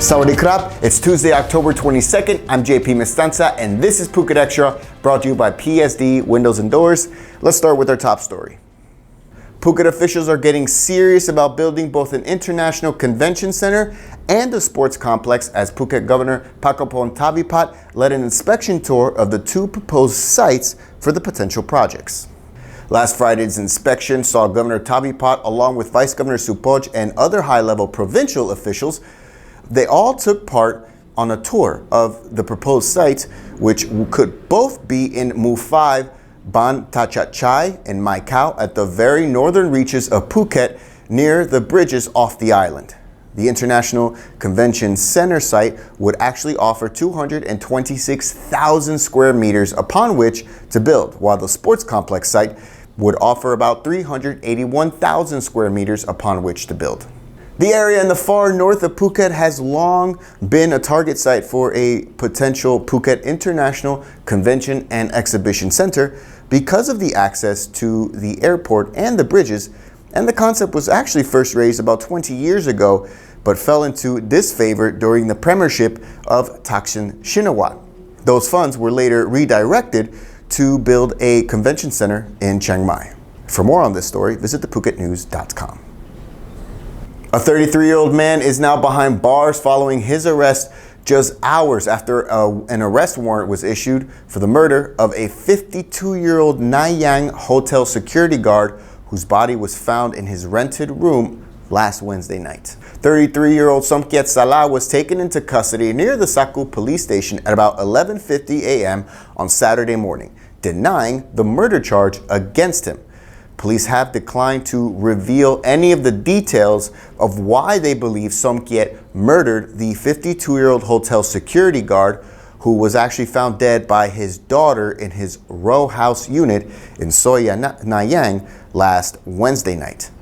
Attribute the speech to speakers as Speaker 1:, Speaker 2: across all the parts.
Speaker 1: Sawadee krap, it's Tuesday, October 22nd. I'm JP Mestanz, and this is Phuket Extra, brought to you by PSD Windows and Doors. Let's start with our top story. Phuket officials are getting serious about building both an international convention center and a sports complex as Phuket Governor Pakapon Tavipat led an inspection tour of the two proposed sites for the potential projects. Last Friday's inspection saw Governor Tavipat along with Vice Governor Supoj and other high-level provincial officials. They all took part on a tour of the proposed sites, which could both be in Mu 5, Ban Tachat Chai, and Mai Khao at the very northern reaches of Phuket near the bridges off the island. The International Convention Center site would actually offer 226,000 square meters upon which to build, while the sports complex site would offer about 381,000 square meters upon which to build. The area in the far north of Phuket has long been a target site for a potential Phuket International Convention and Exhibition Center because of the access to the airport and the bridges, and the concept was actually first raised about 20 years ago but fell into disfavor during the premiership of Thaksin Shinawatra. Those funds were later redirected to build a convention center in Chiang Mai. For more on this story, visit thephuketnews.com. A 33-year-old man is now behind bars following his arrest just hours after an arrest warrant was issued for the murder of a 52-year-old Nanyang hotel security guard whose body was found in his rented room last Wednesday night. 33-year-old Somkiat Salah was taken into custody near the Saku police station at about 11:50 a.m. on Saturday morning, denying the murder charge against him. Police have declined to reveal any of the details of why they believe Somkiat murdered the 52-year-old hotel security guard who was actually found dead by his daughter in his row house unit in Soya, Nanyang last Wednesday night.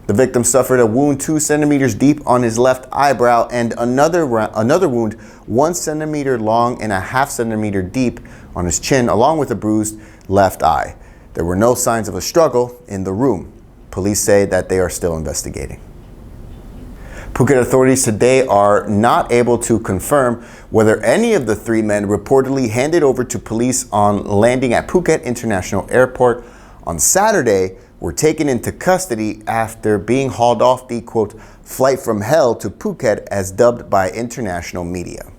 Speaker 1: The victim suffered a wound 2 centimeters deep on his left eyebrow and another wound 1 centimeter long and a half centimeter deep on his chin, along with a bruised left eye. There were no signs of a struggle in the room. Police say that they are still investigating. Phuket authorities today are not able to confirm whether any of the 3 men reportedly handed over to police on landing at Phuket International Airport on Saturday were taken into custody after being hauled off the, quote, flight from hell to Phuket as dubbed by international media.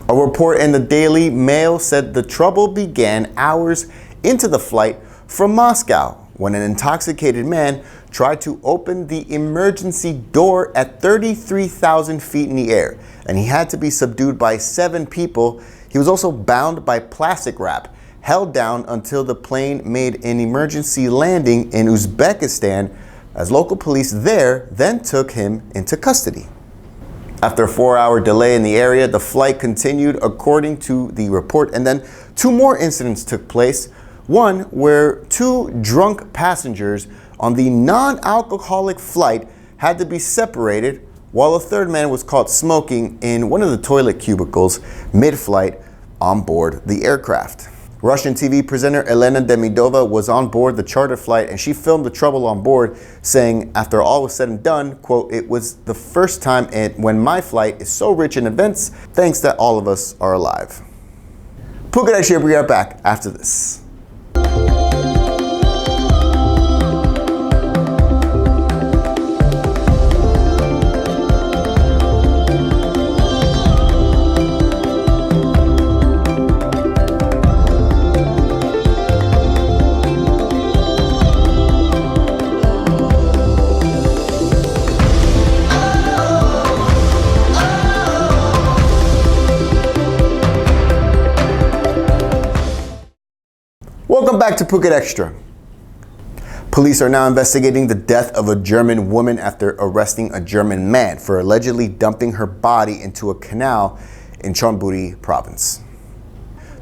Speaker 1: A report in the Daily Mail said the trouble began hours into the flight from Moscow when an intoxicated man tried to open the emergency door at 33,000 feet in the air, and he had to be subdued by 7 people. He was also bound by plastic wrap, held down until the plane made an emergency landing in Uzbekistan, as local police there then took him into custody. After a 4-hour delay in the area, the flight continued according to the report, and then 2 more incidents took place. One where 2 drunk passengers on the non-alcoholic flight had to be separated, while a 3rd man was caught smoking in one of the toilet cubicles mid-flight on board the aircraft. Russian TV presenter Elena Demidova was on board the charter flight, and she filmed the trouble on board, saying after all was said and done, quote, "It was the first time when my flight is so rich in events, thanks that all of us are alive." Phuket Extra, we are back after this. Welcome back to Phuket Extra. Police are now investigating the death of a German woman after arresting a German man for allegedly dumping her body into a canal in Chonburi province.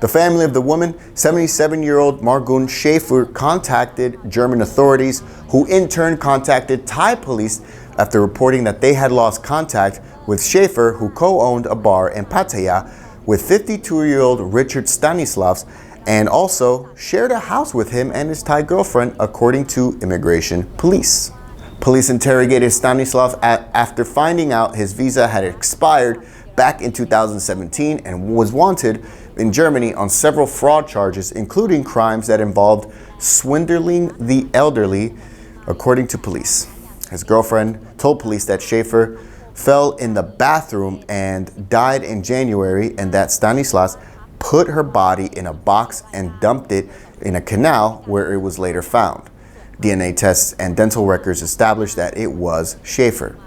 Speaker 1: The family of the woman, 77-year-old Margun Schaefer, contacted German authorities, who in turn contacted Thai police after reporting that they had lost contact with Schaefer, who co-owned a bar in Pattaya with 52-year-old Richard Stanislavs and also shared a house with him and his Thai girlfriend, according to immigration police. Police interrogated Stanislav after finding out his visa had expired back in 2017 and was wanted in Germany on several fraud charges, including crimes that involved swindling the elderly, according to police. His girlfriend told police that Schaefer fell in the bathroom and died in January, and that Stanislas put her body in a box and dumped it in a canal where it was later found. DNA tests and dental records established that it was Schaefer.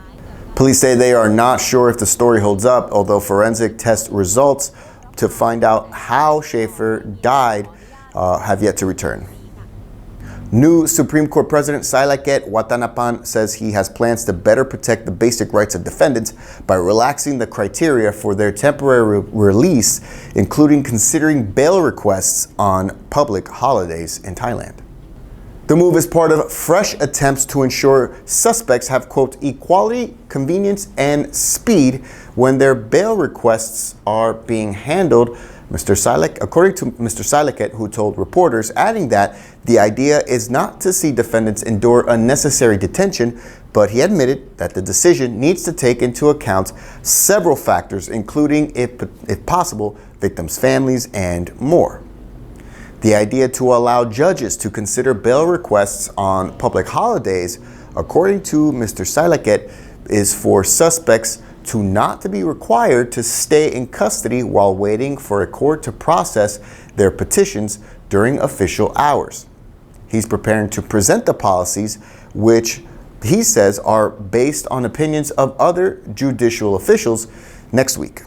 Speaker 1: Police say they are not sure if the story holds up, although forensic test results to find out how Schaefer died have yet to return. New Supreme Court President Sailaket Watanapan says he has plans to better protect the basic rights of defendants by relaxing the criteria for their temporary release, including considering bail requests on public holidays in Thailand. The move is part of fresh attempts to ensure suspects have, quote, equality, convenience, and speed when their bail requests are being handled. According to Mr. Sailaket, who told reporters, adding that the idea is not to see defendants endure unnecessary detention, but he admitted that the decision needs to take into account several factors, including, if possible, victims' families and more. The idea to allow judges to consider bail requests on public holidays, according to Mr. Sailaket, is for suspects to not to be required to stay in custody while waiting for a court to process their petitions during official hours. He's preparing to present the policies, which he says are based on opinions of other judicial officials, next week.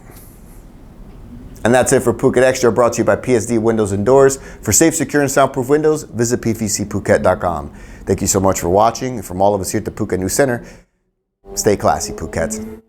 Speaker 1: And that's it for Phuket Extra, brought to you by PSD Windows and Doors. For safe, secure, and soundproof windows, visit pvcphuket.com. Thank you so much for watching. And from all of us here at the Phuket News Center, stay classy, Phuket.